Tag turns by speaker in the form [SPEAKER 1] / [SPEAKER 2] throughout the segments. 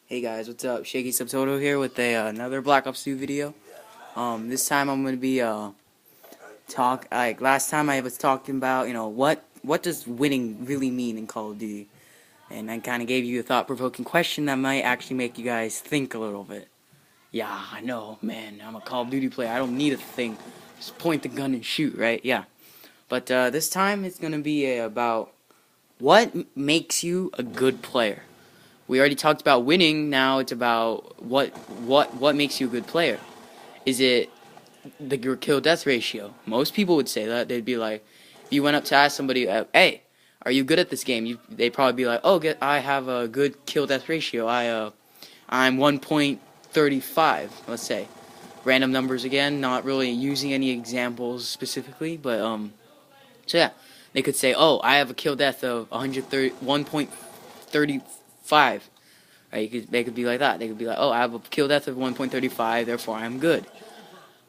[SPEAKER 1] Hey guys, what's up? Shaky Subtotal here with another Black Ops 2 video. This time I'm gonna be last time I was talking about what does winning really mean in Call of Duty, and I kind of gave you a thought-provoking question that might actually make you guys think a little bit. Yeah, I know, man. I'm a Call of Duty player. I don't need to think. Just point the gun and shoot, right? Yeah. But this time it's gonna be about what makes you a good player. We already talked about winning. Now it's about what makes you a good player. Is it your kill death ratio? Most people would say that. They'd be like, if you went up to ask somebody, "Hey, are you good at this game?" They'd probably be like, "Oh, I have a good kill death ratio. I'm 1.35. Let's say, random numbers again. Not really using any examples specifically, but so yeah, they could say, "Oh, I have a kill death of 1.35." Right? They could be like that. They could be like, "Oh, I have a kill death of 1.35, therefore I'm good."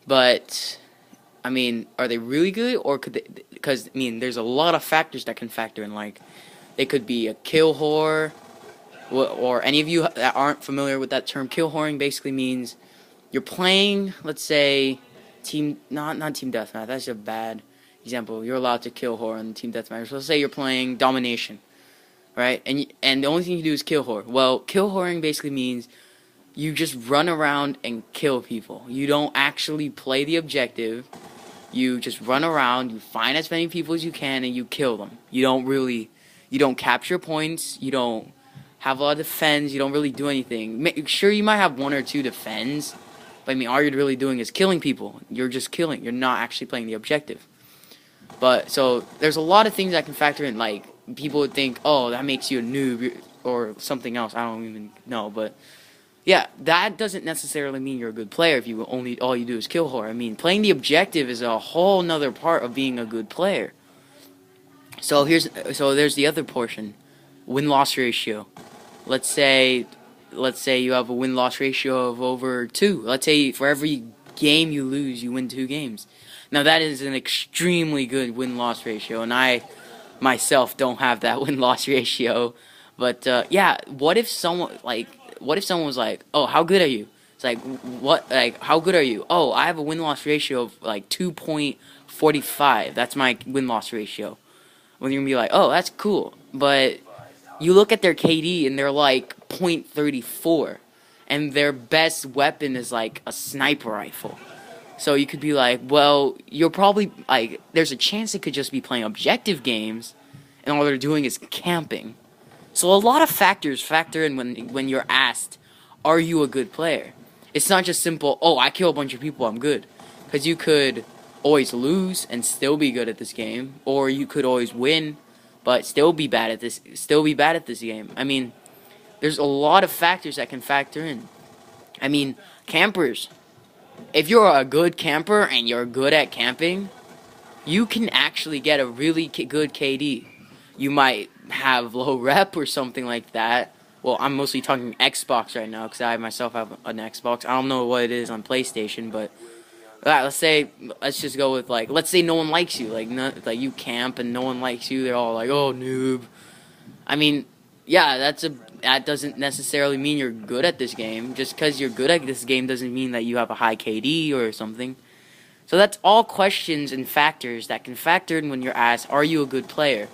[SPEAKER 1] But I mean, are they really good, or could they? Because I mean, there's a lot of factors that can factor in. Like, they could be a kill whore, or any of you that aren't familiar with that term, kill whoring basically means you're playing. Let's say not team deathmatch. That's a bad example. You're allowed to kill whore in team deathmatch. So let's say you're playing domination, right? And the only thing you do is kill whore. Well, kill whoring basically means you just run around and kill people. You don't actually play the objective. You just run around, you find as many people as you can, and you kill them. You don't capture points, you don't have a lot of defense, you don't really do anything. Sure, you might have one or two defense, but I mean, all you're really doing is killing people. You're just killing. You're not actually playing the objective. But, so, there's a lot of things that can factor in. Like, people would think, oh, that makes you a noob, or something else. I don't even know, but yeah, that doesn't necessarily mean you're a good player if you all you do is kill whore. I mean, playing the objective is a whole nother part of being a good player. So there's the other portion, win-loss ratio. Let's say you have a win-loss ratio of over 2. Let's say for every game you lose, you win 2 games. Now that is an extremely good win-loss ratio, and I myself don't have that win-loss ratio. But yeah, what if someone was like, "Oh, how good are you?" It's like, "What? Like, how good are you?" "Oh, I have a win-loss ratio of like 2.45. That's my win-loss ratio." When you're gonna be like, "Oh, that's cool," but you look at their KD and they're like .34, and their best weapon is like a sniper rifle. So you could be like, "Well, you're probably like, there's a chance they could just be playing objective games, and all they're doing is camping." So a lot of factors factor in when you're asked, are you a good player? It's not just simple, oh, I kill a bunch of people, I'm good. Because you could always lose and still be good at this game, or you could always win but still be bad at this game. I mean, there's a lot of factors that can factor in. I mean, campers. If you're a good camper and you're good at camping, you can actually get a really good KD. You might have low rep or something like that. Well, I'm mostly talking Xbox right now because I myself have an Xbox. I don't know what it is on PlayStation, but let's just go with let's say no one likes you, like you camp and no one likes you. They're all like, "Oh, noob." I mean, yeah, that doesn't necessarily mean you're good at this game. Just because you're good at this game doesn't mean that you have a high KD or something. So that's all questions and factors that can factor in when you're asked, are you a good player?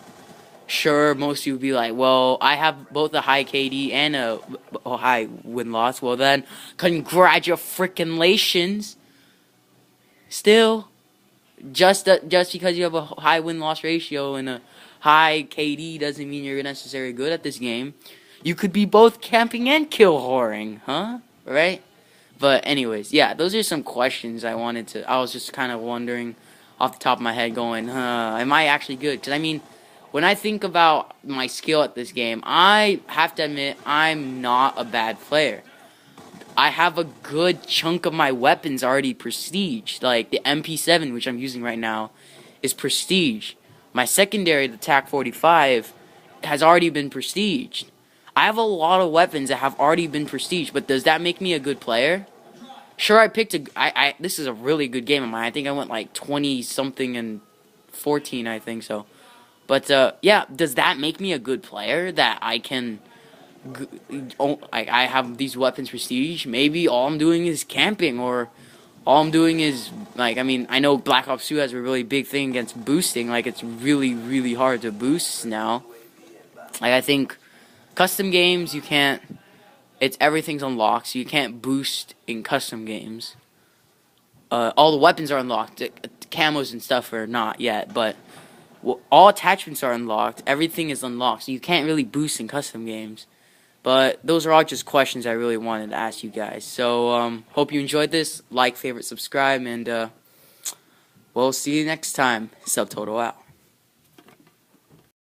[SPEAKER 1] Sure, most of you would be like, well, I have both a high KD and a high win-loss. Well then, congratulations. Still, just because you have a high win-loss ratio and a high KD doesn't mean you're necessarily good at this game. You could be both camping and kill whoring, huh? Right? But anyways, yeah, those are some questions I was just kind of wondering off the top of my head going, am I actually good? Because I mean, when I think about my skill at this game, I have to admit I'm not a bad player. I have a good chunk of my weapons already prestige. Like the MP7, which I'm using right now, is prestige. My secondary, the TAC 45, has already been prestiged. I have a lot of weapons that have already been prestiged, but does that make me a good player? Sure, I picked this is a really good game of mine. I think I went like 20-something and 14, I think so. But, yeah, does that make me a good player? That I can I have these weapons prestige. Maybe all I'm doing is camping, or all I'm doing is like, I mean, I know Black Ops 2 has a really big thing against boosting. Like, it's really, really hard to boost now. Like, I think custom games you can't. It's everything's unlocked, so you can't boost in custom games. All the weapons are unlocked. Camos and stuff are not yet, but all attachments are unlocked. Everything is unlocked, so you can't really boost in custom games. But those are all just questions I really wanted to ask you guys. So, hope you enjoyed this. Like, favorite, subscribe, and we'll see you next time. Subtotal out.